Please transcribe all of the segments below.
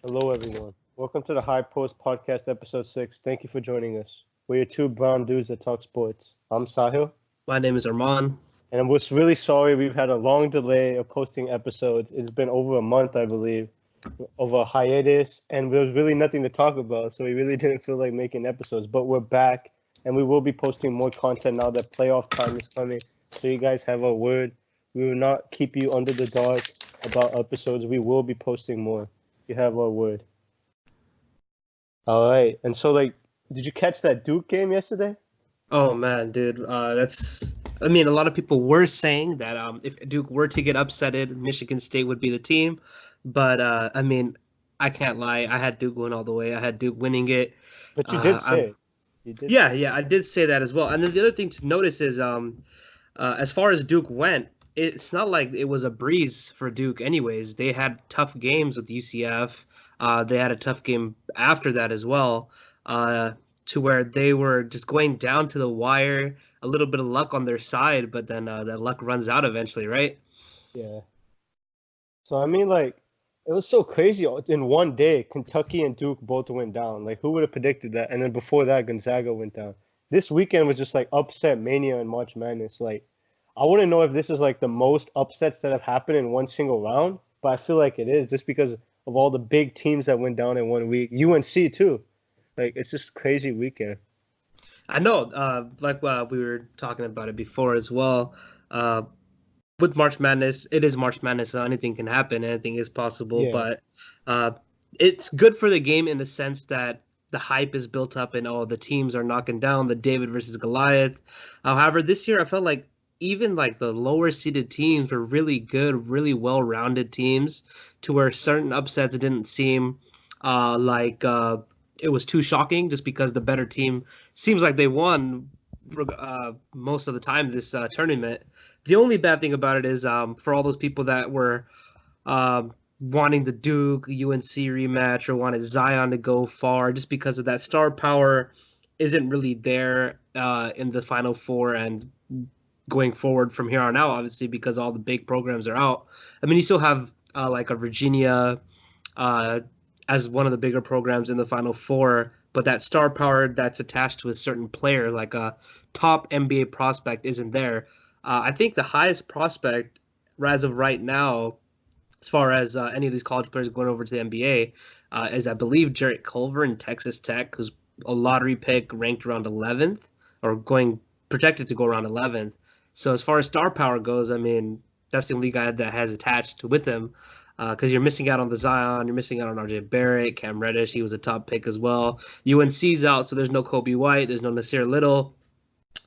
Hello, everyone. Welcome to the High Post Podcast, Episode 6. Thank you for joining us. We're your two brown dudes that talk sports. I'm Sahil, My name is Arman. and we're really sorry we've had a long delay of posting episodes. It's been over a month, I believe, of a hiatus, and there was really nothing to talk about, so we really didn't feel like making episodes. But we're back, and we will be posting more content now that playoff time is coming, so you guys have our word. We will not keep you under the dark about episodes. We will be posting more. You have our word. All right. And so, did you catch that Duke game yesterday? Oh man, dude, that's. I mean, a lot of people were saying that if Duke were to get upsetted, Michigan State would be the team. But I mean, I can't lie. I had Duke win all the way. I had Duke winning it. But you did say I'm. it. You did Yeah, say yeah, I did say that as well. And then the other thing to notice is, as far as Duke went, it's not like it was a breeze for Duke. Anyways, they had tough games with UCF. They had a tough game after that as well. To where they were just going down to the wire, a little bit of luck on their side, but then that luck runs out eventually, right? it. Yeah. So, I mean, it was so crazy. In one day, Kentucky and Duke both went down. Like, who would have predicted that? And then before that, Gonzaga went down. This weekend was just like upset mania in March Madness. Like, I wouldn't know if this is like the most upsets that have happened in one single round, but I feel like it is just because of all the big teams that went down in one week. UNC, too. Like, it's just crazy weekend. I know, like we were talking about it before as well. Uh, with March Madness, it is March Madness, so anything can happen, anything is possible. Yeah. But uh, it's good for the game in the sense that the hype is built up and the teams are knocking down the David versus Goliath. However, this year I felt like even like the lower seeded teams were really good, really well rounded teams, to where certain upsets didn't seem like it was too shocking, just because the better team seems like they won most of the time this tournament. The only bad thing about it is for all those people that were wanting the Duke UNC rematch or wanted Zion to go far, just because of that star power isn't really there in the Final Four and going forward from here on out, obviously, because all the big programs are out. I mean, you still have like a Virginia uh, as one of the bigger programs in the Final Four, but that star power that's attached to a certain player, like a top NBA prospect, isn't there. I think the highest prospect, as of right now, as far as any of these college players going over to the NBA, is I believe Jarrett Culver in Texas Tech, who's a lottery pick ranked around 11th or going projected to go around 11th. So as far as star power goes, I mean, that's the only guy that has attached with him. Because you're missing out on the Zion, you're missing out on RJ Barrett, Cam Reddish, he was a top pick as well. UNC's out, so there's no Kobe White, there's no Nasir Little.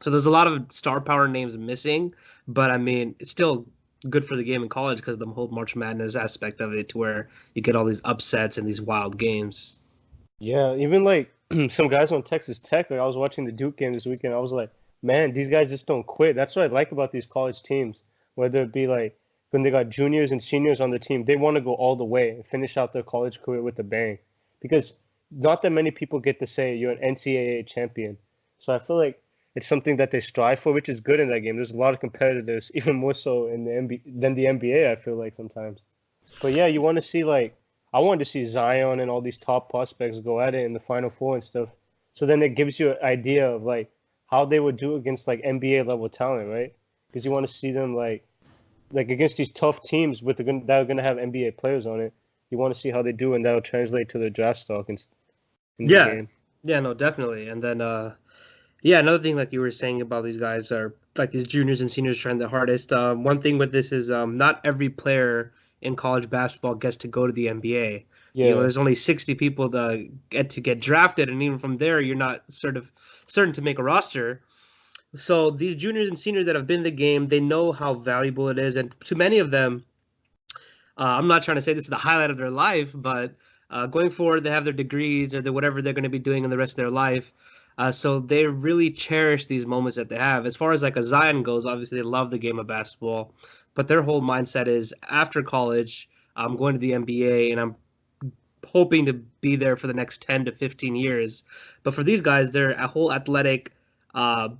So there's a lot of star power names missing, but I mean, it's still good for the game in college because the whole March Madness aspect of it, to where you get all these upsets and these wild games. Yeah, even like some guys on Texas Tech, like I was watching the Duke game this weekend, I was like, man, these guys just don't quit. That's what I like about these college teams. Whether it be like when they got juniors and seniors on the team, they want to go all the way and finish out their college career with a bang. Because not that many people get to say you're an NCAA champion. So I feel like it's something that they strive for, which is good in that game. There's a lot of competitors, even more so in the NBA than the NBA, I feel like sometimes. But yeah, you want to see like I wanted to see Zion and all these top prospects go at it in the Final Four and stuff. So then it gives you an idea of like how they would do against like NBA level talent, right? Because you want to see them like against these tough teams that are gonna have NBA players on it. You want to see how they do, and that'll translate to their draft stock in the Yeah, game. yeah, no, definitely. And then, yeah, another thing like you were saying about these guys are like these juniors and seniors trying the hardest. One thing with this is not every player in college basketball gets to go to the NBA. Yeah, There's only 60 people that get drafted, and even from there, you're not certain to make a roster. So these juniors and seniors that have been in the game, they know how valuable it is, and to many of them, I'm not trying to say this is the highlight of their life, but going forward, they have their degrees or whatever they're going to be doing in the rest of their life. So they really cherish these moments that they have. As far as like a Zion goes, obviously they love the game of basketball, but their whole mindset is after college, I'm going to the NBA and I'm hoping to be there for the next 10 to 15 years. But for these guys, their whole athletic, uh,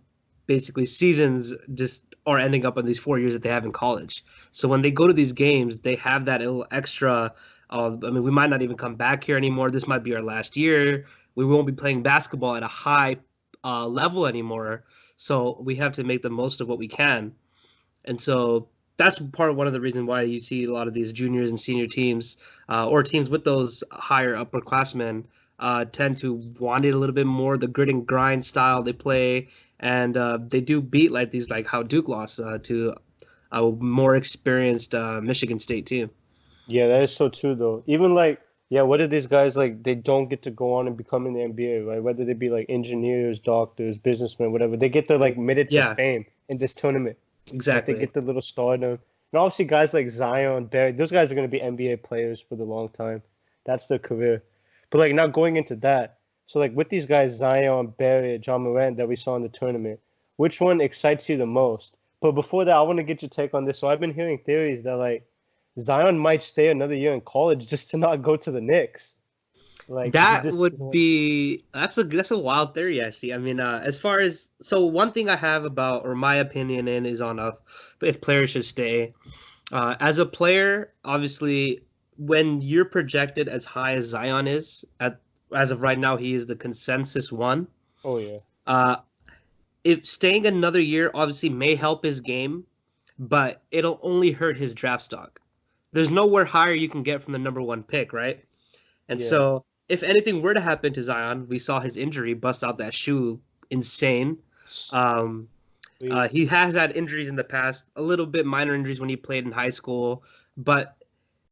basically seasons just are ending up in these 4 years that they have in college. So when they go to these games, they have that little extra I mean, we might not even come back here anymore. This might be our last year. We won't be playing basketball at a high level anymore. So we have to make the most of what we can. And so that's one of the reasons why you see a lot of these juniors and senior teams or teams with those higher upperclassmen tend to want it a little bit more, the grit and grind style they play. And they do beat like these, like how Duke lost to a more experienced Michigan State team. Yeah, that is so true though. Even like, yeah, what are these guys like? They don't get to go on and become in the NBA, right? Whether they be like engineers, doctors, businessmen, whatever. They get their like minutes of Yeah, fame in this tournament. Like they exactly. get the little stardom. And obviously guys like Zion, Barry, those guys are gonna be NBA players for the long time. That's their career. But like now going into that, so like with these guys, Zion, Barry, John Morant that we saw in the tournament, which one excites you the most? But before that, I want to get your take on this. So I've been hearing theories that like Zion might stay another year in college just to not go to the Knicks. Like he That just would be that's a wild theory actually. I mean, as far as so one thing I have about or my opinion in is on if players should stay. As a player, obviously, when you're projected as high as Zion is as of right now, he is the consensus one. oh yeah. Uh, if staying another year obviously may help his game, but it'll only hurt his draft stock. There's nowhere higher you can get from the number one pick, right? And Yeah. so, if anything were to happen to Zion, we saw his injury bust out that shoe, insane. Um, Please. he has had injuries in the past, a little bit minor injuries when he played in high school, but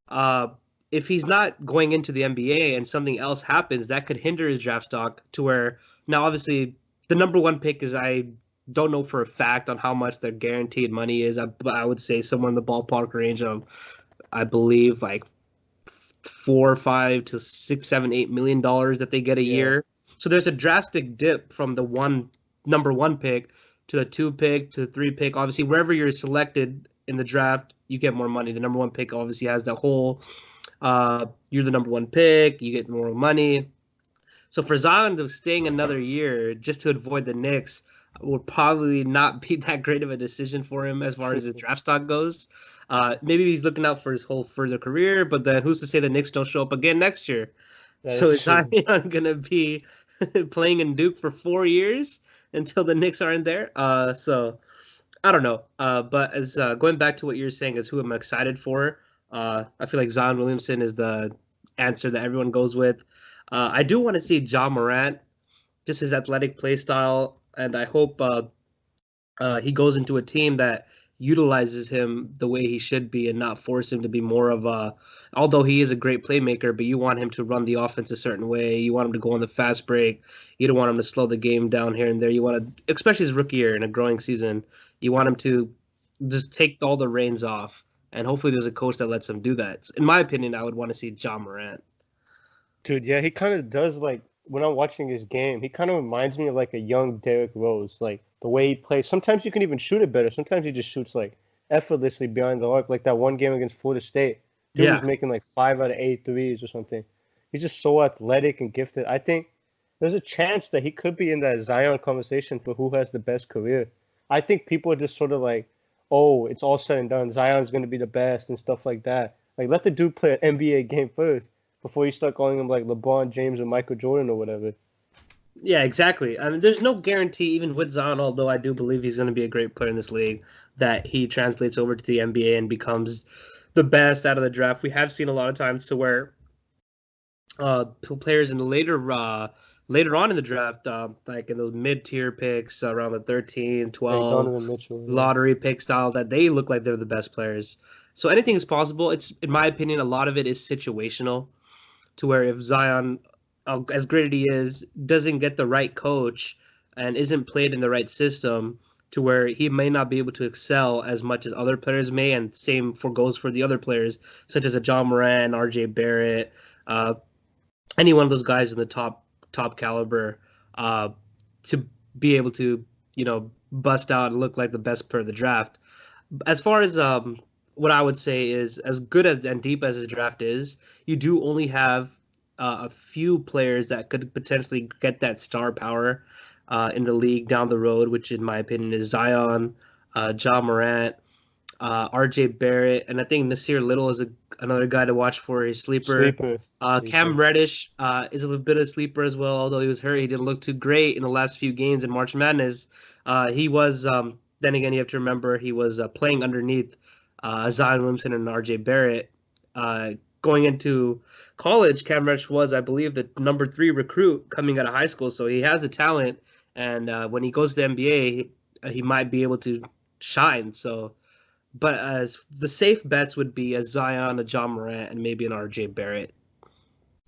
uh, if he's not going into the NBA and something else happens, that could hinder his draft stock to where now obviously the number one pick is I don't know for a fact on how much their guaranteed money is, but I would say somewhere in the ballpark range of I believe like 4, 5 to 6, 7, $8 million that they get a Yeah. year. So there's a drastic dip from the number one pick to the two pick to the three pick. Obviously, wherever you're selected in the draft, you get more money. The number one pick obviously has the whole you're the number one pick, you get more money. So for Zion to staying another year just to avoid the Knicks would probably not be that great of a decision for him as far as his draft stock goes. Maybe he's looking out for his whole further career, but then who's to say the Knicks don't show up again next year? That So is is Zion true. gonna be playing in Duke for 4 years until the Knicks aren't there? So I don't know. But as going back to what you're saying, is who I'm excited for. I feel like Zion Williamson is the answer that everyone goes with. I do want to see John Morant, just his athletic play style, and I hope he goes into a team that utilizes him the way he should be and not force him to be more of a. Although he is a great playmaker, but you want him to run the offense a certain way. You want him to go on the fast break. You don't want him to slow the game down here and there. You want to, especially his rookie year in a growing season, you want him to just take all the reins off. And hopefully, there's a coach that lets him do that. In my opinion, I would want to see John Morant. Dude, yeah, he kind of does like when I'm watching his game, he kind of reminds me of like a young Derrick Rose, like the way he plays. Sometimes you can even shoot it better. Sometimes he just shoots like effortlessly behind the arc, like that one game against Florida State. Dude was Yeah, making like 5 out of 8 threes or something. He's just so athletic and gifted. I think there's a chance that he could be in that Zion conversation for who has the best career. I think people are just sort of like, oh, it's all said and done. Zion's going to be the best and stuff like that. Like, let the dude play an NBA game first before you start calling him like LeBron James or Michael Jordan or whatever. yeah, exactly. I mean, there's no guarantee, even with Zion, although I do believe he's going to be a great player in this league, that he translates over to the NBA and becomes the best out of the draft. We have seen a lot of times to where players in the later on in the draft, like in those mid-tier picks around the 13, Like 12 Donovan Mitchell, yeah. lottery pick style, that they look like they're the best players. So anything is possible. It's, in my opinion, a lot of it is situational to where if Zion, as great as he is, doesn't get the right coach and isn't played in the right system, to where he may not be able to excel as much as other players may, and same for goes for the other players such as a John Morant, R.J. Barrett, uh, any one of those guys in the top caliber, uh, to be able to bust out and look like the best player of the draft. As far as what I would say is, as good as and deep as his draft is, you do only have a few players that could potentially get that star power in the league down the road, which in my opinion is Zion, John Morant. RJ Barrett, and I think Nasir Little is another guy to watch for. His sleeper. Sleeper. Cam Sleeper. Reddish is a little bit of sleeper as well. Although he was hurt, he didn't look too great in the last few games in March Madness. He was. Then again, you have to remember he was playing underneath Zion Williamson and RJ Barrett. Going into college, Cam Reddish was, I believe, the number 3 recruit coming out of high school. So he has the talent, and when he goes to the NBA, he might be able to shine. So, but as the safe bets would be a Zion, a John Morant, and maybe an RJ Barrett.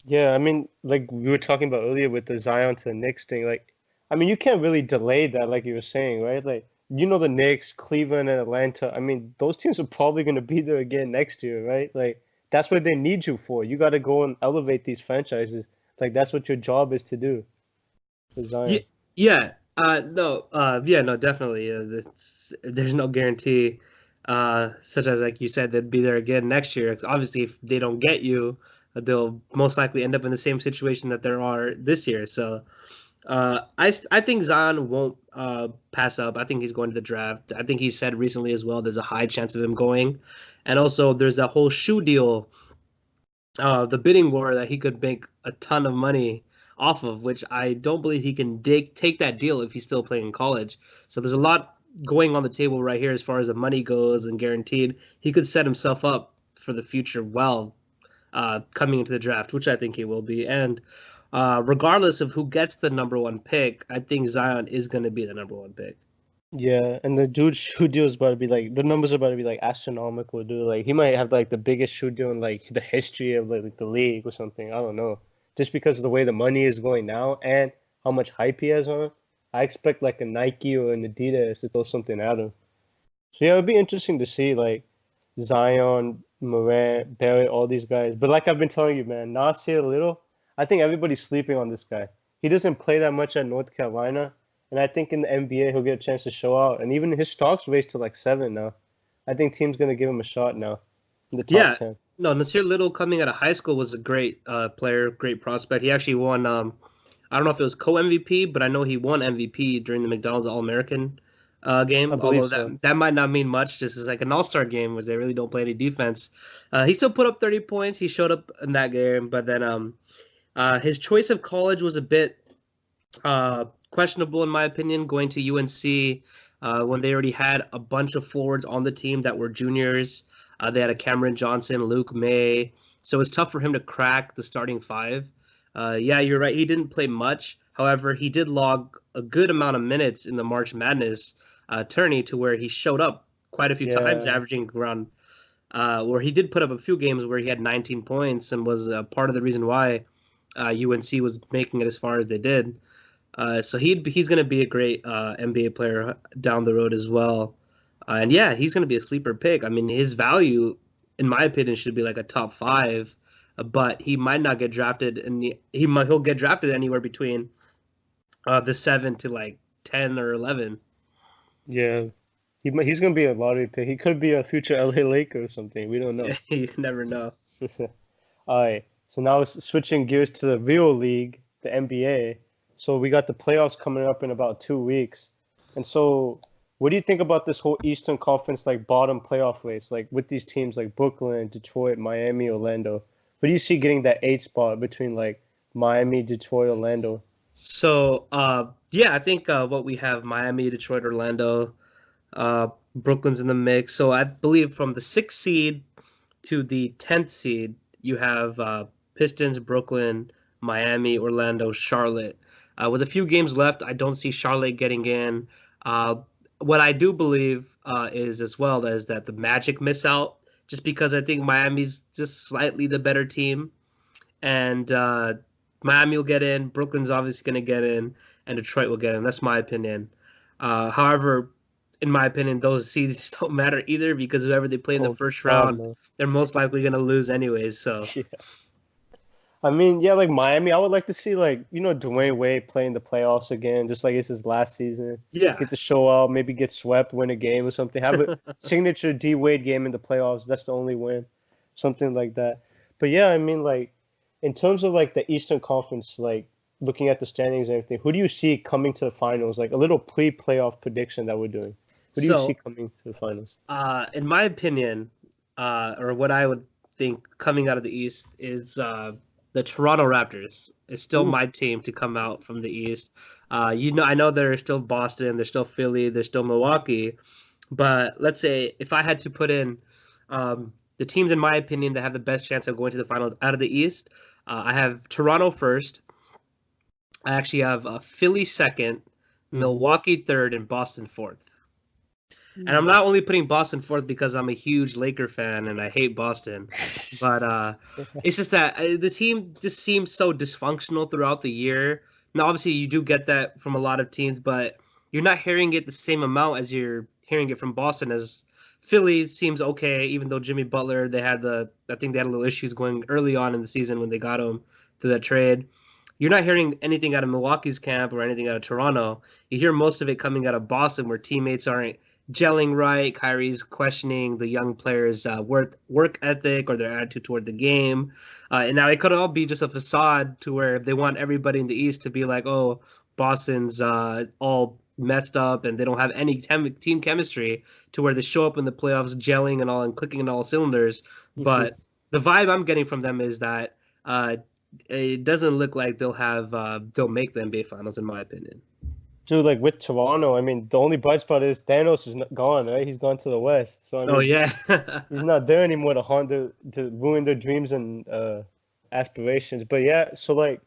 Yeah, I mean, like we were talking about earlier with the Zion to the Knicks thing, like, I mean, you can't really delay that, like you were saying, right? Like, the Knicks, Cleveland, and Atlanta. I mean, those teams are probably going to be there again next year, right? Like, that's what they need you for. You got to go and elevate these franchises. Like, that's what your job is to do for Yeah, Zion. yeah. No, yeah, no, definitely. There's no guarantee, such as like you said, they'd be there again next year. 'Cause obviously, if they don't get you, they'll most likely end up in the same situation that there are this year. So, I think Zion won't pass up. I think he's going to the draft. I think he said recently as well. There's a high chance of him going, and also there's that whole shoe deal, the bidding war that he could make a ton of money off of, which I don't believe he can take that deal if he's still playing in college. So there's a lot going on the table right here as far as the money goes and guaranteed. He could set himself up for the future well, coming into the draft, which I think he will be. And regardless of who gets the number 1 pick, I think Zion is going to be the number 1 pick. Yeah, and the dude's shoe deal is about to be like the numbers are about to be like astronomical, dude. Like he might have like the biggest shoe deal in like the history of like the league or something. I don't know. Just because of the way the money is going now and how much hype he has on it, I expect like a Nike or an Adidas to throw something at him. So yeah, it'd be interesting to see like Zion, Morant, Barrett, all these guys. But like I've been telling you, man, Nasir Little, I think everybody's sleeping on this guy. He doesn't play that much at North Carolina, and I think in the NBA he'll get a chance to show out. And even his stock's raised to like 7 now. I think team's gonna give him a shot now in the top Yeah, 10. no, Nasir Little coming out of high school was a great player, great prospect. He actually won. I don't know if it was co MVP, but I know he won MVP during the McDonald's All American I game. believe Although so. that might not mean much, just as like an All Star game where they really don't play any defense. He still put up 30 points. He showed up in that game, but then his choice of college was a bit questionable in my opinion. Going to UNC when they already had a bunch of forwards on the team that were juniors. They had a Cameron Johnson, Luke May, so it's tough for him to crack the starting 5. Yeah, you're right. He didn't play much. However, he did log a good amount of minutes in the March Madness tourney to where he showed up quite a few times, Yeah. averaging around where he did put up a few games where he had 19 points and was part of the reason why UNC was making it as far as they did. So he's going to be a great NBA player down the road as well. And yeah, he's going to be a sleeper pick. I mean, his value, in my opinion, should be like a top 5, but he might not get drafted, and he'll get drafted anywhere between the 7 to like 10 or 11. Yeah. He's gonna be a lottery pick. He could be a future LA Laker or something. We don't know. You never know. All right. So now it's switching gears to the real league, the NBA. So we got the playoffs coming up in about 2 weeks. And so what do you think about this whole Eastern Conference like bottom playoff race? Like with these teams like Brooklyn, Detroit, Miami, Orlando. What do you see getting that 8 spot between like Miami, Detroit, Orlando? So yeah, I think what we have Miami, Detroit, Orlando, Brooklyn's in the mix. So I believe from the 6th seed to the 10th seed, you have Pistons, Brooklyn, Miami, Orlando, Charlotte. With a few games left, I don't see Charlotte getting in. Uh, what I do believe is as well is that the Magic miss out just because I think Miami's just slightly the better team. And Miami will get in. Brooklyn's obviously going to get in, and Detroit will get in. That's my opinion. However, in my opinion, those seeds don't matter either because whoever they play in the Oh first God, round, no. they're most likely going to lose anyways. So Yeah. I mean, yeah, like Miami, I would like to see like, Dwayne Wade playing the playoffs again, just like it's his last season. yeah, Get the show out, maybe get swept, win a game or something. Have a signature D Wade game in the playoffs. That's the only win. Something like that. But yeah, I mean like in terms of like the Eastern Conference, like looking at the standings and everything, who do you see coming to the finals? Like a little pre-playoff prediction that we're doing. Who do you see So, coming to the finals? in my opinion, or what I would think coming out of the East is the Toronto Raptors. Is still Ooh, my team to come out from the East. I know there's still Boston, there's still Philly, there's still Milwaukee, but let's say if I had to put in the teams, in my opinion, that have the best chance of going to the finals out of the East, I have Toronto first. I actually have Philly second, mm-hmm. Milwaukee third, and Boston fourth. And I'm Hmm. not only putting Boston fourth because I'm a huge Laker fan and I hate Boston, but it's just that the team just seems so dysfunctional throughout the year. Now, obviously, you do get that from a lot of teams, but you're not hearing it the same amount as you're hearing it from Boston. As Philly seems okay, even though Jimmy Butler, I think they had a little issues going early on in the season when they got him through that trade. You're not hearing anything out of Milwaukee's camp or anything out of Toronto. You hear most of it coming out of Boston, where teammates aren't gelling right. Kyrie's questioning the young players' work ethic or their attitude toward the game. And now it could all be just a facade to where they want everybody in the East to be like, oh, Boston's all messed up and they don't have any team chemistry to where they show up in the playoffs gelling and all and clicking in all cylinders. But the vibe I'm getting from them is that it doesn't look like they'll make the NBA Finals, in my opinion. Dude, like with Toronto, I mean, the only bright spot is Thanos is not gone, right? He's gone to the West. So I Oh mean, yeah. he's not there anymore to to ruin their dreams and aspirations. But yeah, so like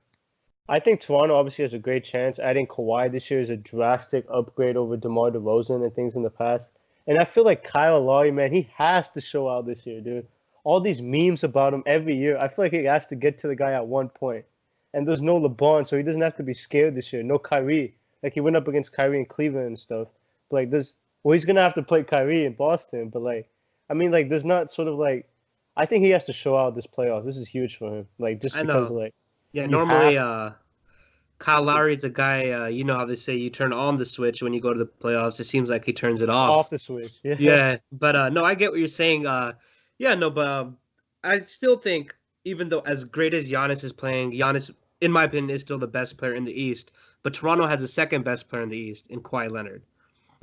I think Toronto obviously has a great chance. Adding Kawhi this year is a drastic upgrade over DeMar DeRozan and things in the past. And I feel like Kyle Lowry, man, he has to show out this year, dude. All these memes about him every year. I feel like he has to get to the guy at one point. And there's no LeBron, so he doesn't have to be scared this year. No Kyrie. Like he went up against Kyrie in Cleveland and stuff. But like there's well, he's gonna have to play Kyrie in Boston. But like I mean like there's not sort of like I think he has to show out this playoffs. This is huge for him. Like just I because know. like Yeah, you normally have to. Kyle Lowry's a guy, you know how they say you turn on the switch when you go to the playoffs. It seems like he turns it Off off. the switch. Yeah. Yeah, but no, I get what you're saying. Yeah, no, but I still think even though as great as Giannis is playing, Giannis, in my opinion, is still the best player in the East. But Toronto has the second best player in the East in Kawhi Leonard.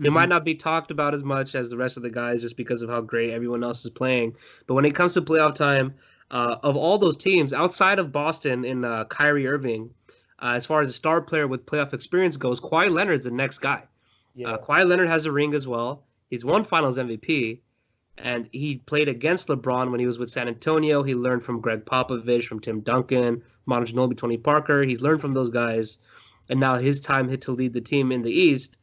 He Hmm. might not be talked about as much as the rest of the guys just because of how great everyone else is playing. But when it comes to playoff time, of all those teams outside of Boston and Kyrie Irving, as far as a star player with playoff experience goes, Kawhi Leonard's the next guy. Yeah. Kawhi Leonard has a ring as well. He's won Finals MVP, and he played against LeBron when he was with San Antonio. He learned from Greg Popovich, from Tim Duncan, Manu Ginobili, Tony Parker. He's learned from those guys, and now his time hit to lead the team in the East.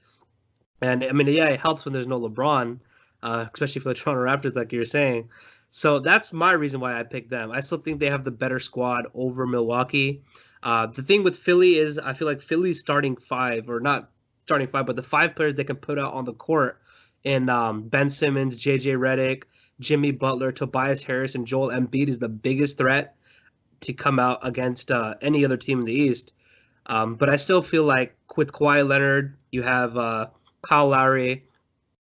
And I mean, yeah, it helps when there's no LeBron, especially for the Toronto Raptors, like you were saying. So that's my reason why I picked them. I still think they have the better squad over Milwaukee. The thing with Philly is I feel like Philly's starting five, or not starting five, but the five players they can put out on the court in Ben Simmons, JJ Redick, Jimmy Butler, Tobias Harris, and Joel Embiid is the biggest threat to come out against any other team in the East. But I still feel like with Kawhi Leonard, you have Kyle Lowry.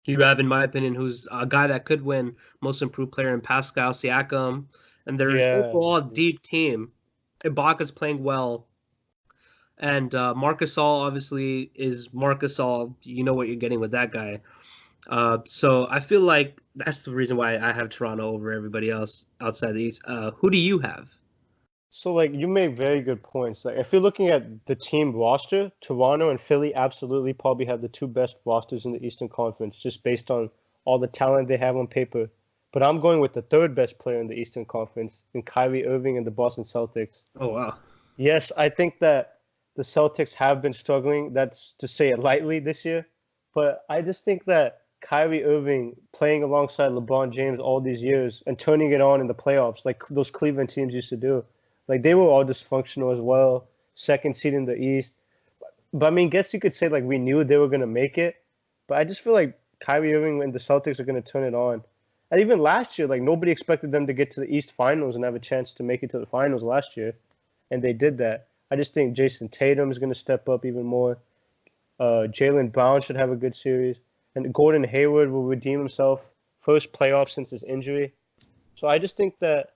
You have, in my opinion, who's a guy that could win Most Improved Player in Pascal Siakam, and they're an Yeah. overall deep team. Ibaka's playing well, and Marcus All obviously is Marcus All. You know what you're getting with that guy. So I feel like that's the reason why I have Toronto over everybody else outside the East. Who do you have? So like you make very good points. Like if you're looking at the team roster, Toronto and Philly absolutely probably have the two best rosters in the Eastern Conference, just based on all the talent they have on paper. But I'm going with the third best player in the Eastern Conference, in Kyrie Irving and the Boston Celtics. Oh wow. Yes, I think that the Celtics have been struggling. That's to say it lightly this year. But I just think that Kyrie Irving playing alongside LeBron James all these years and turning it on in the playoffs, like those Cleveland teams used to do, like they were all dysfunctional as well. Second seed in the East. But I mean, guess you could say like we knew they were gonna make it. But I just feel like Kyrie Irving and the Celtics are gonna turn it on. And even last year, like nobody expected them to get to the East Finals and have a chance to make it to the finals last year, and they did that. I just think Jason Tatum is gonna step up even more. Jaylen Brown should have a good series, and Gordon Hayward will redeem himself. First playoff since his injury. So I just think that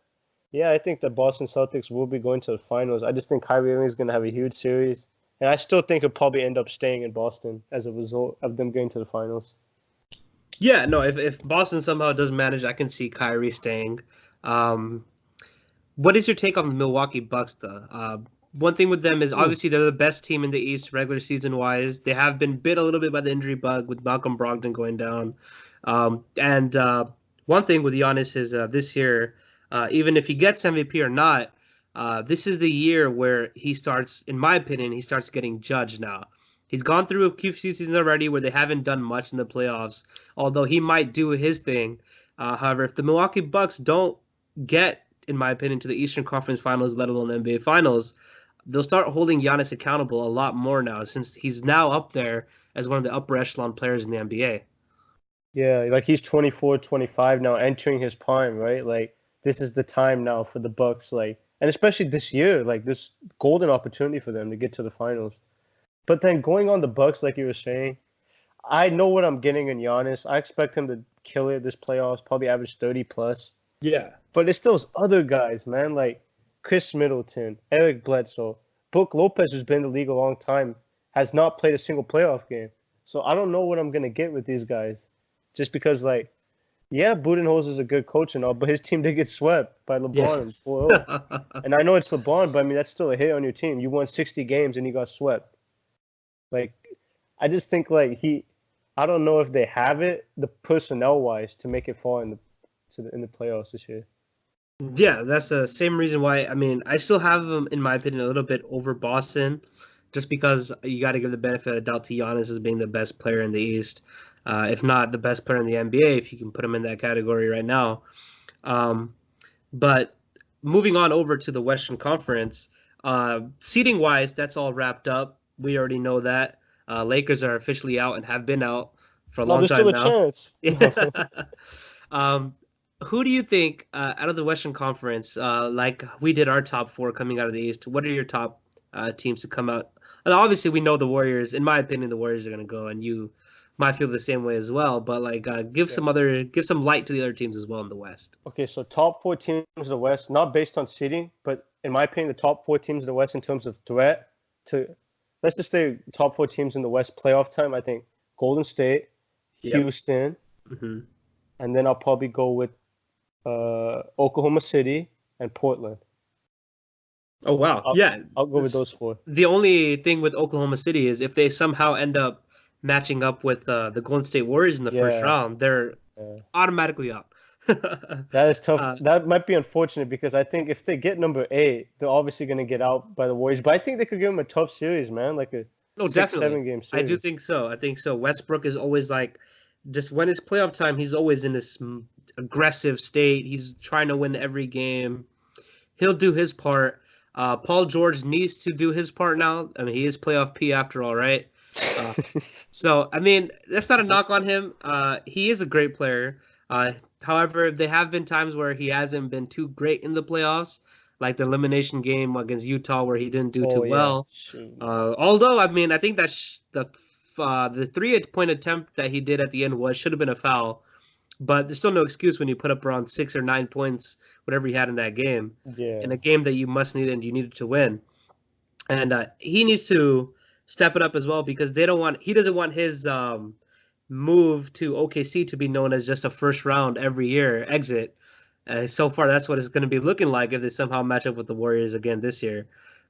yeah, I think the Boston Celtics will be going to the finals. I just think Kyrie Irving is going to have a huge series, and I still think he'll probably end up staying in Boston as a result of them going to the finals. Yeah, no, if Boston somehow does manage, I can see Kyrie staying. Um, what is your take on the Milwaukee Bucks, though? One thing with them is Ooh. obviously they're the best team in the East regular season wise. They have been bit a little bit by the injury bug with Malcolm Brogdon going down. And one thing with Giannis is this year, even if he gets MVP or not, this is the year where he starts, in my opinion, he starts getting judged now. He's gone through a few seasons already where they haven't done much in the playoffs, although he might do his thing. However, if the Milwaukee Bucks don't get, in my opinion, to the Eastern Conference Finals, let alone the NBA Finals, they'll start holding Giannis accountable a lot more now since he's now up there as one of the upper echelon players in the NBA. Yeah, like he's 24, 25 now, entering his prime, right? Like this is the time now for the Bucks, like, and especially this year, like this golden opportunity for them to get to the finals. But then going on the Bucks, like you were saying, I know what I'm getting in Giannis. I expect him to kill it this playoffs, probably average 30 plus. Yeah. But it's those other guys, man, like Chris Middleton, Eric Bledsoe, Brook Lopez, who's been in the league a long time, has not played a single playoff game. So I don't know what I'm gonna get with these guys, just because, like, yeah, Budenholzer is a good coach and all, but his team did get swept by Yeah. LeBron 4-0. And I know it's LeBron, but I mean that's still a hit on your team. You won 60 games and you got swept. Like, I just think like I don't know if they have it the personnel wise to make it far in the playoffs this year. Yeah, that's the same reason why. I mean, I still have them, in my opinion, a little bit over Boston, just because you got to give the benefit of the doubt to Giannis as being the best player in the East, if not the best player in the NBA, if you can put him in that category right now. Um, but moving on over to the Western Conference, seating wise, that's all wrapped up. We already know that. Lakers are officially out and have been out for a No, long there's still time a now. chance. um, who do you think out of the Western Conference, like we did our top four coming out of the East? What are your top teams to come out? And obviously, we know the Warriors. In my opinion, the Warriors are going to go, and you might feel the same way as well. But like, Yeah. give some light to the other teams as well in the West. Okay, so top four teams in the West, not based on seeding, but in my opinion, the top four teams in the West in terms of threat to, let's just say top four teams in the West playoff time. I think Golden State, Yep. Houston, Hmm. and then I'll probably go with Oklahoma City and Portland. Oh wow, I'll, yeah. I'll go with those four. The only thing with Oklahoma City is if they somehow end up matching up with the Golden State Warriors in the first Yeah, round, they're yeah. automatically out. That is tough. uh, That might be unfortunate because I think if they get number eight, they're obviously going to get out by the Warriors. But I think they could give them a tough series, man, like a no, six, definitely. 7 game I do series. think so. I think so. Westbrook is always like, just when it's playoff time, he's always in this aggressive state. He's trying to win every game. He'll do his part. Paul George needs to do his part now. I mean, he is playoff P after all, right? Uh, So, I mean, that's not a knock on him. He is a great player. However, there have been times where he hasn't been too great in the playoffs, like the elimination game against Utah where he didn't do too Oh yeah, well. shoot. Although, I mean, I think that the 3-point attempt that he did at the end should have been a foul, but there's still no excuse when you put up around 6 or 9 points, whatever he had in that game, Yeah, in a game that you must need and you needed to win. And he needs to step it up as well because he doesn't want his move to OKC to be known as just a first round every year exit. So far, that's what it's going to be looking like if they somehow match up with the Warriors again this year.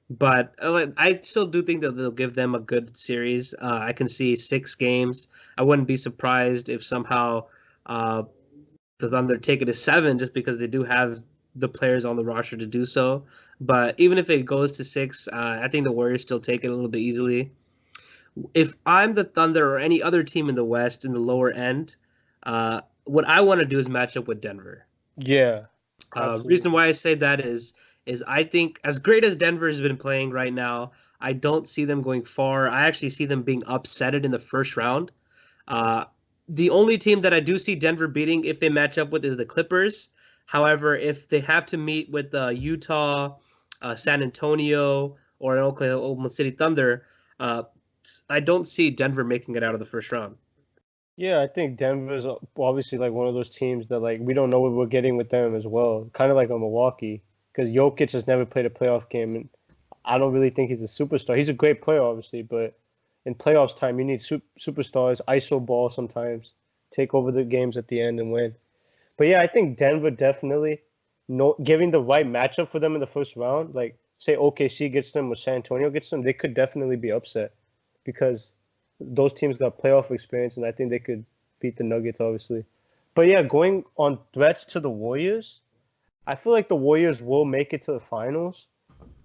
But I still do think that they'll give them a good series. I can see 6 games. I wouldn't be surprised if somehow uh, the Thunder take it to 7 just because they do have the players on the roster to do so. But even if it goes to 6, I think the Warriors still take it a little bit easily. If I'm the Thunder or any other team in the West in the lower end, what I want to do is match up with Denver. yeah, Reason absolutely. why I say that is I think as great as Denver has been playing right now, I don't see them going far. I actually see them being upsetted in the first round. Uh, the only team that I do see Denver beating if they match up with is the Clippers. However, if they have to meet with Utah, San Antonio, or an Oklahoma City Thunder, uh, I don't see Denver making it out of the first round. Yeah, I think Denver's obviously like one of those teams that like we don't know what we're getting with them as well. Kind of like a Milwaukee, because Jokic has never played a playoff game, and I don't really think he's a superstar. He's a great player, obviously, but in playoffs time, you need superstars, iso ball sometimes take over the games at the end and win. But yeah, I think Denver definitely giving the right matchup for them in the first round. Like say OKC gets them or San Antonio gets them, they could definitely be upset because those teams got playoff experience, and I think they could beat the Nuggets obviously. But yeah, going on threats to the Warriors, I feel like the Warriors will make it to the finals,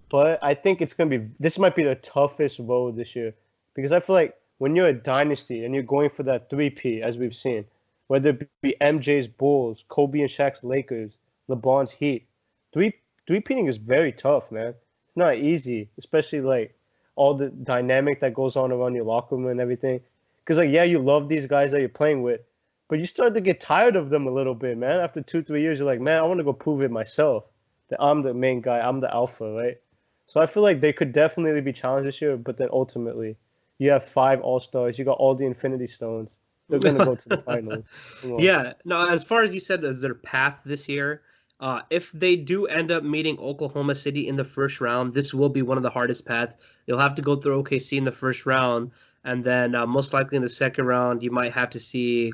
but I think this might be the toughest road this year because I feel like when you're a dynasty and you're going for that 3P, as we've seen, whether it be MJ's Bulls, Kobe and Shaq's Lakers, LeBron's Heat, three-peating is very tough, man. It's not easy, especially like all the dynamic that goes on around your locker room and everything. Because like, yeah, you love these guys that you're playing with, but you start to get tired of them a little bit, man. After 2-3 years, you're like, man, I want to go prove it myself. That I'm the main guy, I'm the alpha, right? So I feel like they could definitely be challenged this year, but then ultimately, you have 5 All-Stars, you got all the Infinity Stones. They're gonna go to the finals. Yeah, no. As far as you said, as their path this year, if they do end up meeting Oklahoma City in the first round, this will be one of the hardest paths. You'll have to go through OKC in the first round, and then most likely in the second round, you might have to see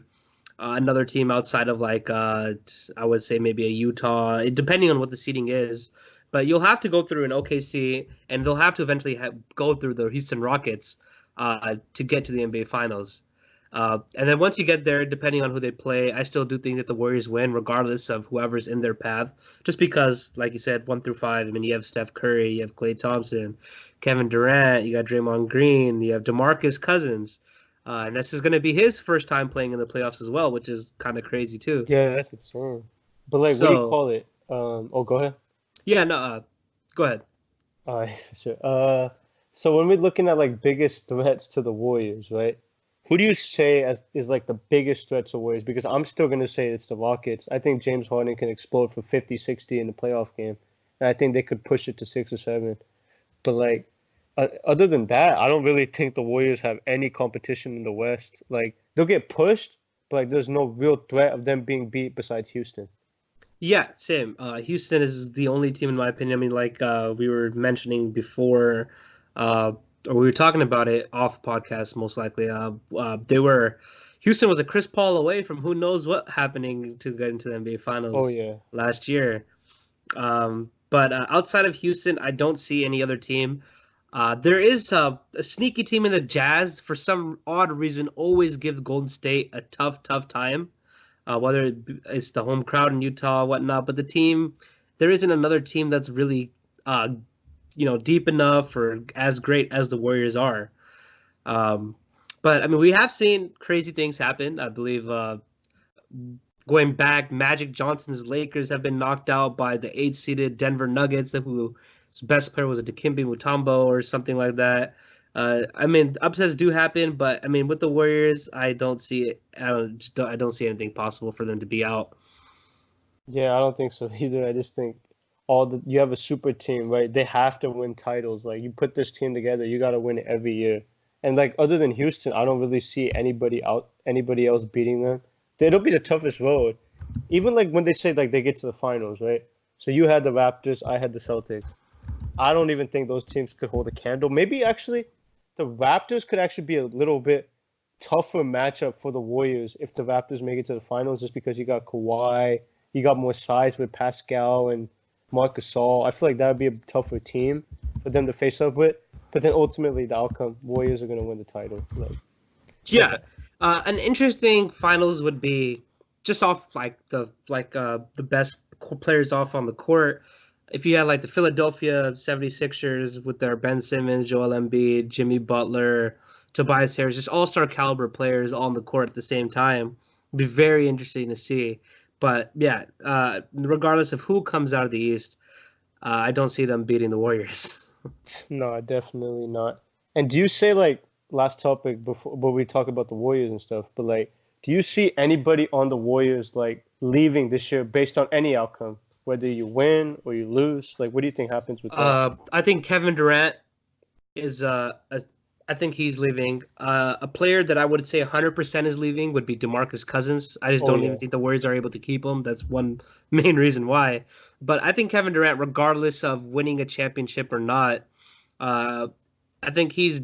another team outside of like I would say maybe a Utah, depending on what the seeding is. But you'll have to go through an OKC, and they'll have to eventually go through the Houston Rockets to get to the NBA Finals. And then once you get there, depending on who they play, I still do think that the Warriors win, regardless of whoever's in their path. Just because, like you said, 1 through 5. I mean, you have Steph Curry, you have Klay Thompson, Kevin Durant, you got Draymond Green, you have DeMarcus Cousins, and this is going to be his first time playing in the playoffs as well, which is kind of crazy too. Yeah, that's insane. But like, what do you call it? Go ahead. Yeah, no, go ahead. All right, sure. So when we're looking at like biggest threats to the Warriors, right? Who do you say is like the biggest threat to Warriors? Because I'm still going to say it's the Rockets. I think James Harden can explode for 50, 60 in the playoff game. And I think they could push it to 6 or 7. But like, other than that, I don't really think the Warriors have any competition in the West. Like, they'll get pushed, but like, there's no real threat of them being beat besides Houston. Yeah, same. Houston is the only team, in my opinion. I mean, like we were mentioning before, or we were talking about it off podcast, most likely. Houston was a Chris Paul away from who knows what happening to get into the NBA Finals last year. But outside of Houston, I don't see any other team. There is a sneaky team in the Jazz, for some odd reason, always give Golden State a tough time. Whether it's the home crowd in Utah or whatnot, but there isn't another team that's really, deep enough or as great as the Warriors are. But I mean, we have seen crazy things happen. I believe going back, Magic Johnson's Lakers have been knocked out by the 8-seeded Denver Nuggets, whose best player was a Dikembe Mutombo or something like that. I mean, upsets do happen, but I mean, with the Warriors, I don't see it. I don't see anything possible for them to be out. Yeah, I don't think so either. I just think you have a super team, right? They have to win titles. Like, you put this team together, you got to win it every year. And like, other than Houston, I don't really see anybody else beating them. It'll be the toughest road. Even like when they say like they get to the finals, right? So you had the Raptors, I had the Celtics. I don't even think those teams could hold a candle. Maybe actually the Raptors could actually be a little bit tougher matchup for the Warriors if the Raptors make it to the finals, just because you got Kawhi, you got more size with Pascal and Marc Gasol. I feel like that would be a tougher team for them to face up with. But then ultimately, the outcome, Warriors are going to win the title. Yeah, an interesting finals would be just off the best players off on the court. If you had like the Philadelphia 76ers with their Ben Simmons, Joel Embiid, Jimmy Butler, Tobias Harris, just all-star caliber players all on the court at the same time, it'd be very interesting to see. But yeah, regardless of who comes out of the East, I don't see them beating the Warriors. No, definitely not. And do you say, like, last topic before we talk about the Warriors and stuff, but like, do you see anybody on the Warriors like leaving this year based on any outcome, whether you win or you lose? Like, what do you think happens with that? I think Kevin Durant is I think he's leaving. A player that I would say 100% is leaving would be DeMarcus Cousins. I just don't even think the Warriors are able to keep him. That's one main reason why. But I think Kevin Durant, regardless of winning a championship or not, I think he's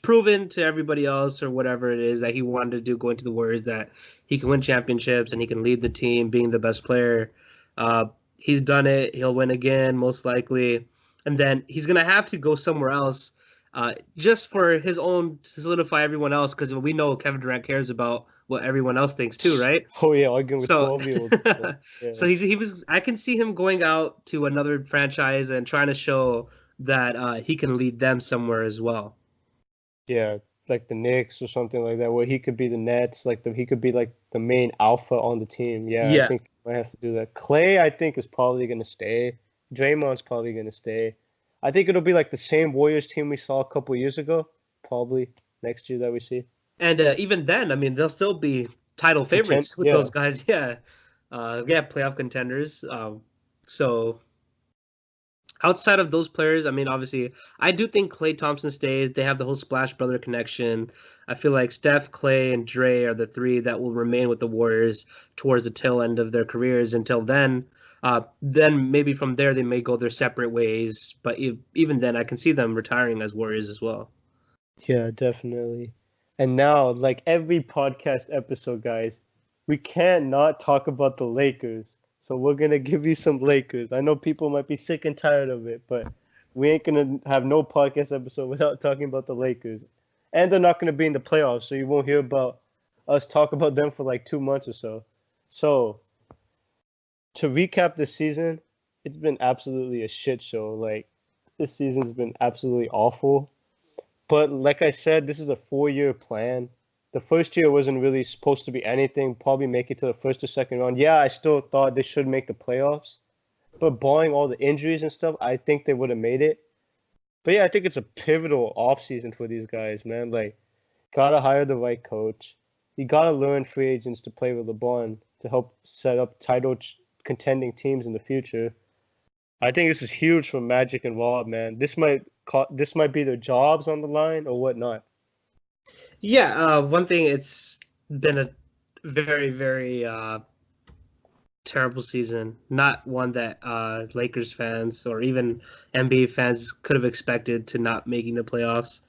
proven to everybody else or whatever it is that he wanted to do going to the Warriors that he can win championships and he can lead the team being the best player. He's done it. He'll win again, most likely. And then he's going to have to go somewhere else just for his own to solidify everyone else because we know Kevin Durant cares about what everyone else thinks too, right? Oh yeah, arguing with So, 12-year-olds. Yeah. so he was. I can see him going out to another franchise and trying to show that he can lead them somewhere as well. Yeah, like the Knicks or something like that, where he could be the Nets, he could be like the main alpha on the team. Yeah, I Yeah, think he might have to do that. Clay, I think, is probably gonna stay. Draymond's probably gonna stay. I think it'll be like the same Warriors team we saw a couple years ago, probably next year that we see. and even then, I mean, they'll still be title Content, favorites with yeah. those guys. Yeah, yeah, playoff contenders. So outside of those players, I mean, obviously, I do think Klay Thompson stays. They have the whole Splash Brother connection. I feel like Steph, Klay, and Dre are the three that will remain with the Warriors towards the tail end of their careers. Until then maybe from there they may go their separate ways. But even then, I can see them retiring as Warriors as well. Yeah, definitely. And now, like every podcast episode, guys, we can't not talk about the Lakers. So we're gonna give you some Lakers. I know people might be sick and tired of it, but we ain't gonna have no podcast episode without talking about the Lakers. And they're not gonna be in the playoffs, so you won't hear about us talk about them for like 2 months or so. So to recap this season, it's been absolutely a shit show. Like this season's been absolutely awful. But like I said, this is a 4-year plan. The first year wasn't really supposed to be anything, probably make it to the first or second round. Yeah, I still thought they should make the playoffs. But barring all the injuries and stuff, I think they would have made it. But yeah, I think it's a pivotal offseason for these guys, man. Like, gotta hire the right coach. You gotta learn free agents to play with LeBron to help set up title contending teams in the future. I think this is huge for Magic and Rob, man. This might be their jobs on the line or whatnot. Yeah, one thing it's been a very, very terrible season. Not one that Lakers fans or even NBA fans could have expected to not making the playoffs.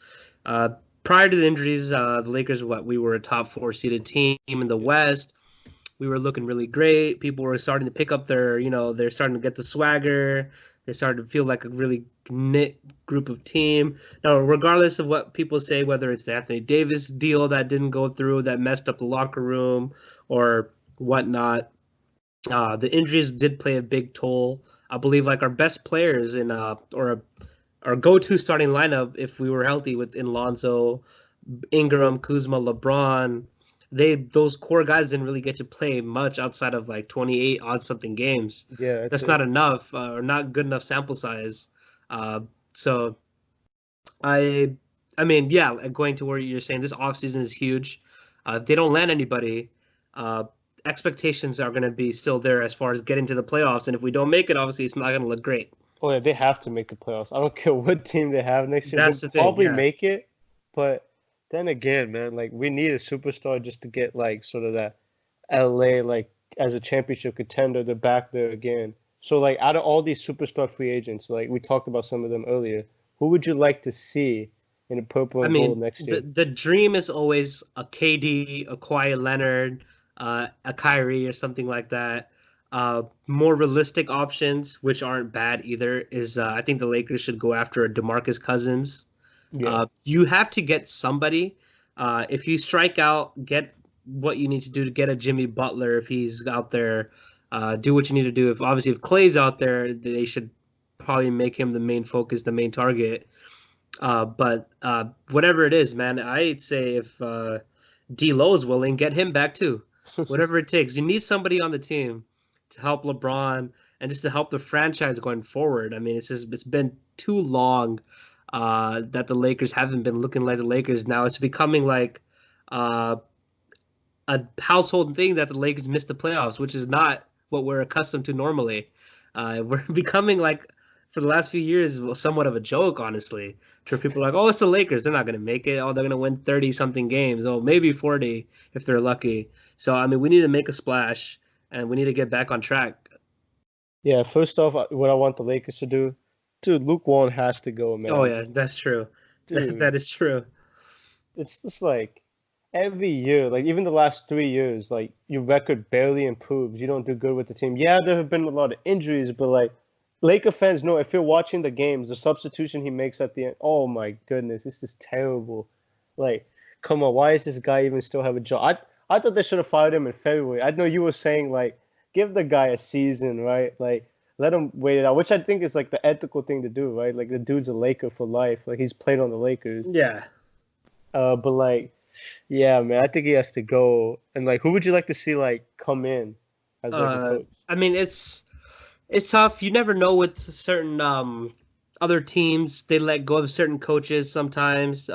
Prior to the injuries, the Lakers, we were a top 4 seeded team in the West. We were looking really great. People were starting to pick up they're starting to get the swagger. They started to feel like a really knit group of team. Now, regardless of what people say, whether it's the Anthony Davis deal that didn't go through, that messed up the locker room or whatnot, the injuries did play a big toll. I believe like our best players our go-to starting lineup, if we were healthy, with Lonzo, Ingram, Kuzma, LeBron, those core guys didn't really get to play much outside of like 28 odd something games. Yeah, That's not enough or not good enough sample size. So I I mean, yeah, going to where you're saying this offseason is huge. If they don't land anybody, uh, expectations are going to be still there as far as getting to the playoffs. And if we don't make it, obviously, it's not going to look great. Oh yeah, they have to make the playoffs. I don't care what team they have next year. That's They'll the thing. probably Yeah. make it, but then again, man, like we need a superstar just to get like sort of that LA like as a championship contender. They're back there again. So like out of all these superstar free agents, like we talked about some of them earlier, who would you like to see in a purple I and gold mean, next year? the dream is always a KD, a Kawhi Leonard, a Kyrie, or something like that. More realistic options, which aren't bad either, is I think the Lakers should go after a DeMarcus Cousins. Yeah. You have to get somebody. If you strike out, get what you need to do to get a Jimmy Butler if he's out there. Do what you need to do. If Clay's out there, they should probably make him the main focus, the main target. But whatever it is, man, I'd say if D'Lo is willing, get him back too. Whatever it takes. You need somebody on the team to help LeBron and just to help the franchise going forward. I mean, it's been too long that the Lakers haven't been looking like the Lakers. Now it's becoming like uh, a household thing that the Lakers missed the playoffs, which is not what we're accustomed to normally. We're becoming like for the last few years somewhat of a joke, honestly. To where people are like, oh, it's the Lakers. They're not going to make it. Oh, they're going to win 30 something games. Oh, maybe 40 if they're lucky. So, I mean, we need to make a splash and we need to get back on track. Yeah, first off, what I want the Lakers to do, dude, Luke Walton has to go, Oh, man. yeah, that's true. Dude, That is true. it's just like every year, like even the last 3 years, like your record barely improves. You don't do good with the team. Yeah, there have been a lot of injuries, but like Laker fans know if you're watching the games, the substitution he makes at the end, oh my goodness, this is terrible. Like, come on, why is this guy even still have a job? I thought they should have fired him in February. I know you were saying like give the guy a season, right? Like let him wait it out, which I think is like the ethical thing to do, right? Like the dude's a Laker for life. Like he's played on the Lakers. Yeah. But like, yeah, man, I think he has to go. And like, who would you like to see like come in as like a coach? I mean, it's tough. You never know with certain other teams. They let go of certain coaches sometimes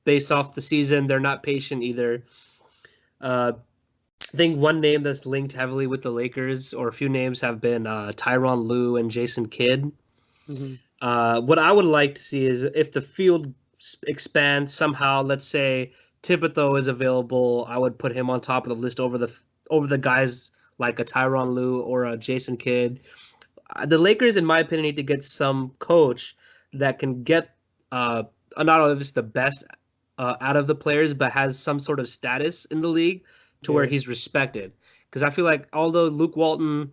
based off the season. They're not patient either. I think one name that's linked heavily with the Lakers, or a few names, have been Tyronn Lue and Jason Kidd. Mm-hmm. What I would like to see is if the field expands somehow. Let's say Thibodeau is available, I would put him on top of the list over the guys like a Tyronn Lue or a Jason Kidd. The Lakers, in my opinion, need to get some coach that can get not only the best out of the players, but has some sort of status in the league to where he's respected. Because I feel like although Luke Walton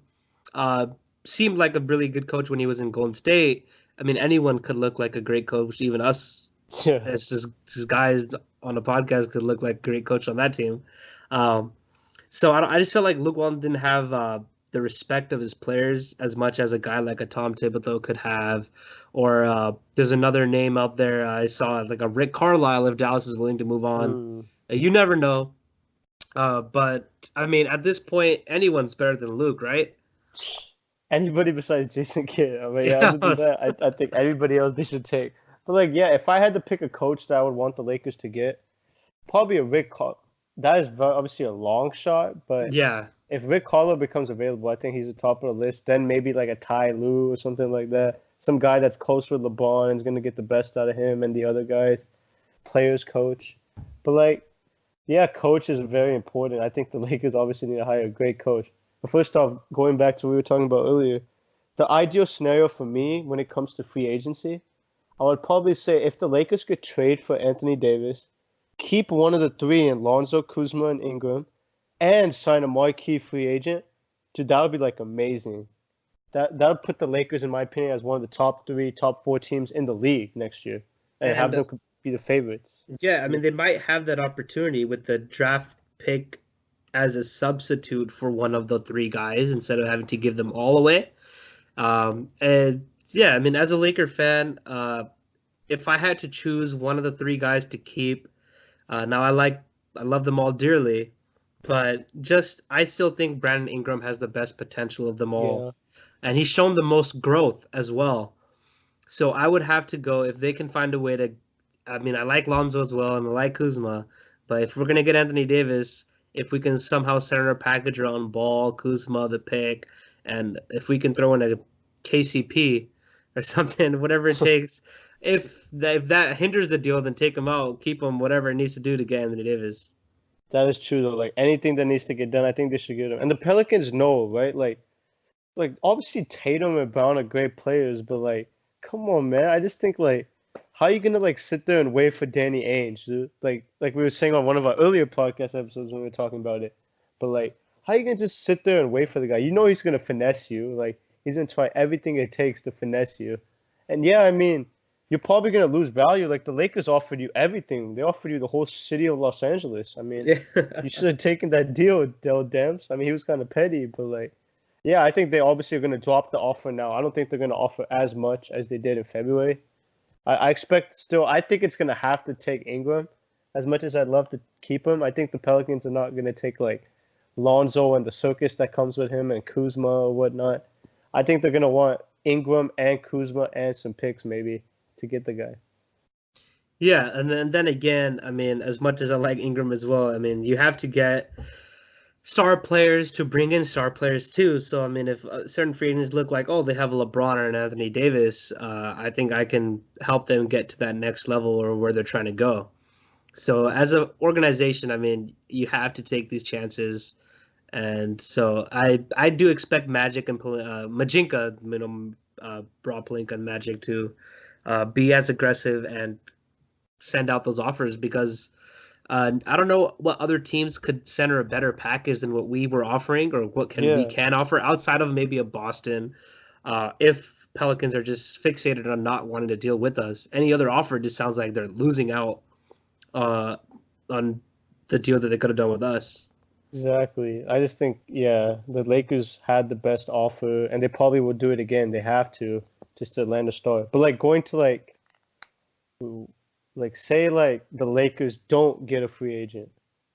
seemed like a really good coach when he was in Golden State, I mean, anyone could look like a great coach. Even us, as guys on the podcast, could look like a great coach on that team. So I just felt like Luke Walton didn't have the respect of his players as much as a guy like a Tom Thibodeau could have. Or there's another name out there I saw, like a Rick Carlisle, if Dallas is willing to move on. You never know. But I mean, at this point, anyone's better than Luke, right? Anybody besides Jason Kidd. I mean, other than that, I think everybody else they should take. But like, yeah, if I had to pick a coach that I would want the Lakers to get, probably a Rick Carlisle. That is obviously a long shot, but yeah, if Rick Carlisle becomes available, I think he's the top of the list. Then maybe like a Ty Lue or something like that. Some guy that's close with LeBron and is going to get the best out of him and the other guys. Players coach. But like, yeah, coach is very important. I think the Lakers obviously need to hire a great coach. But first off, going back to what we were talking about earlier, the ideal scenario for me when it comes to free agency, I would probably say if the Lakers could trade for Anthony Davis, keep one of the three in Lonzo, Kuzma, and Ingram, and sign a marquee free agent, dude, that would be like amazing. That would put the Lakers, in my opinion, as one of the top 3, top 4 teams in the league next year, and have them be the favorites. Yeah, I mean, they might have that opportunity with the draft pick as a substitute for one of the 3 guys instead of having to give them all away. And yeah, I mean, as a Laker fan, if I had to choose one of the 3 guys to keep, now I love them all dearly, but I still think Brandon Ingram has the best potential of them all. Yeah. And he's shown the most growth as well. So I would have to go, if they can find a way to, I mean, I like Lonzo as well, and I like Kuzma, but if we're going to get Anthony Davis, if we can somehow center a package around Ball, Kuzma, the pick, and if we can throw in a KCP or something, whatever it takes, if that hinders the deal, then take him out, keep him, whatever it needs to do to get Anthony Davis. That is true, though. Like, anything that needs to get done, I think they should get him. And the Pelicans know, right? Like obviously Tatum and Brown are great players, but, like, come on, man. I just think, like, how are you going to, like, sit there and wait for Danny Ainge, dude? Like we were saying on one of our earlier podcast episodes when we were talking about it. But, like, how are you going to just sit there and wait for the guy? You know he's going to finesse you. Like, he's going to try everything it takes to finesse you. And, yeah, I mean, you're probably going to lose value. Like, the Lakers offered you everything. They offered you the whole city of Los Angeles. I mean, you should have taken that deal, Dell Demps. I mean, he was kind of petty, but, like, yeah, I think they obviously are going to drop the offer now. I don't think they're going to offer as much as they did in February. I expect still, I think it's going to have to take Ingram. As much as I'd love to keep him, I think the Pelicans are not going to take, like, Lonzo and the circus that comes with him and Kuzma or whatnot. I think they're going to want Ingram and Kuzma and some picks maybe to get the guy. Yeah, and then again, I mean, as much as I like Ingram as well, I mean, you have to get star players to bring in star players too. So, I mean, if certain free agents look like, oh, they have a LeBron or an Anthony Davis, I think I can help them get to that next level or where they're trying to go. So, as an organization, I mean, you have to take these chances. And so I do expect Magic and Majinka, Broad Pelinka and Magic to be as aggressive and send out those offers, because I don't know what other teams could center a better package than what we were offering, or what we Yeah, can offer outside of maybe a Boston. If Pelicans are just fixated on not wanting to deal with us, any other offer just sounds like they're losing out uh, on the deal that they could have done with us. exactly. I just think, yeah, the Lakers had the best offer, and they probably will do it again. They have to, just to land a star. But like going to like say like the Lakers don't get a free agent,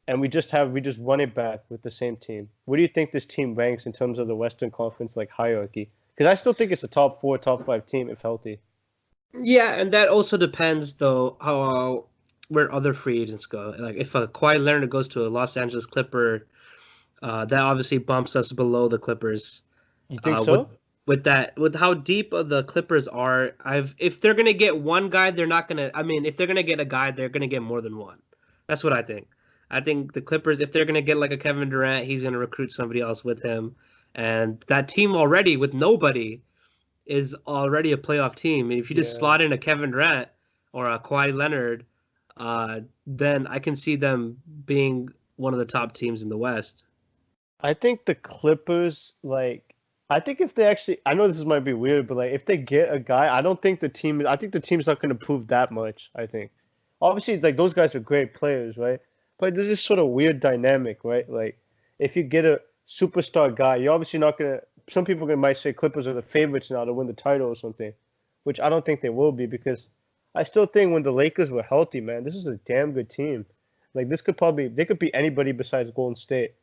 and we just run it back with the same team. Where do you think this team ranks in terms of the Western Conference like hierarchy? Because I still think it's a top four, top five team if healthy. Yeah, and that also depends though how where other free agents go. Like if a Kawhi Leonard goes to a Los Angeles Clipper, that obviously bumps us below the Clippers. You think With so? with how deep the Clippers are, I've if they're gonna get one guy, they're not gonna. I mean, if they're gonna get a guy, they're gonna get more than one. That's what I think. I think the Clippers, if they're gonna get like a Kevin Durant, he's gonna recruit somebody else with him, and that team already with nobody is already a playoff team. And if you just Yeah. slot in a Kevin Durant or a Kawhi Leonard, then I can see them being one of the top teams in the West. I think the Clippers, like, I think if they actually, I know this might be weird, but like, if they get a guy, I don't think the team, I think the team's not going to prove that much. I think, obviously, like those guys are great players, right? But there's this sort of weird dynamic, right? Like, if you get a superstar guy, you're obviously not gonna. Some people might say Clippers are the favorites now to win the title or something, which I don't think they will be because I still think when the Lakers were healthy, man, this is a damn good team. Like, this could probably they could be anybody besides Golden State.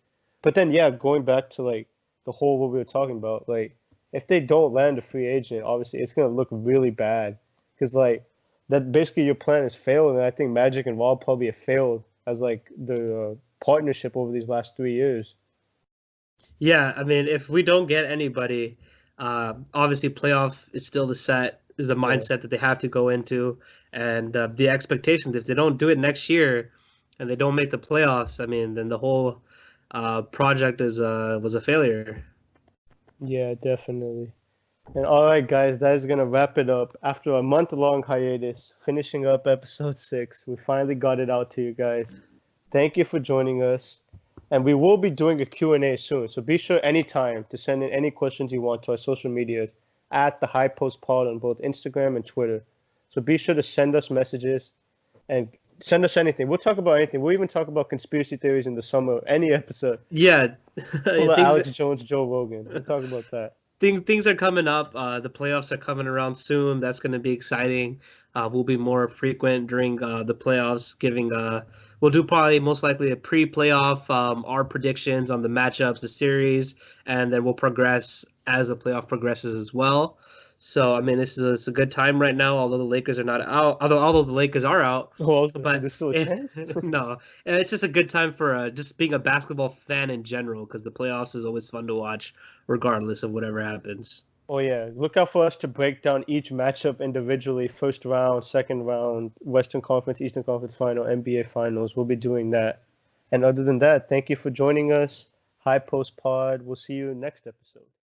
But then, yeah, going back to like the whole what we were talking about, like if they don't land a free agent, obviously it's gonna look really bad because like that basically your plan has failed, and I think Magic and Rob probably have failed as like the partnership over these last 3 years. Yeah, I mean, if we don't get anybody, obviously playoff is still the set is the Yeah, mindset that they have to go into, and the expectations. If they don't do it next year, and they don't make the playoffs, I mean, then the whole project is was a failure. yeah, definitely. And all right, guys, that is gonna wrap it up after a month-long hiatus, finishing up episode 6. We finally got it out to you guys. Thank you for joining us. And we will be doing a Q&A soon. So be sure anytime to send in any questions you want to our social medias at the High Post Pod on both Instagram and Twitter. So be sure to send us messages and send us anything. We'll talk about anything. We'll even talk about conspiracy theories in the summer, any episode. Yeah, Full of things Alex Jones, Joe Rogan. We'll talk about that. things are coming up. The playoffs are coming around soon. That's going to be exciting. We'll be more frequent during the playoffs, giving we'll do probably most likely a pre-playoff our predictions on the matchups, the series, and then we'll progress as the playoff progresses as well. So I mean, this is it's a good time right now. Although the Lakers are not out, although the Lakers are out, Oh, I was gonna say but there's still a chance. no, and it's just a good time for just being a basketball fan in general because the playoffs is always fun to watch regardless of whatever happens. Oh yeah, look out for us to break down each matchup individually. First round, second round, Western Conference, Eastern Conference Final, NBA Finals. We'll be doing that. And other than that, thank you for joining us. High Post Pod. We'll see you next episode.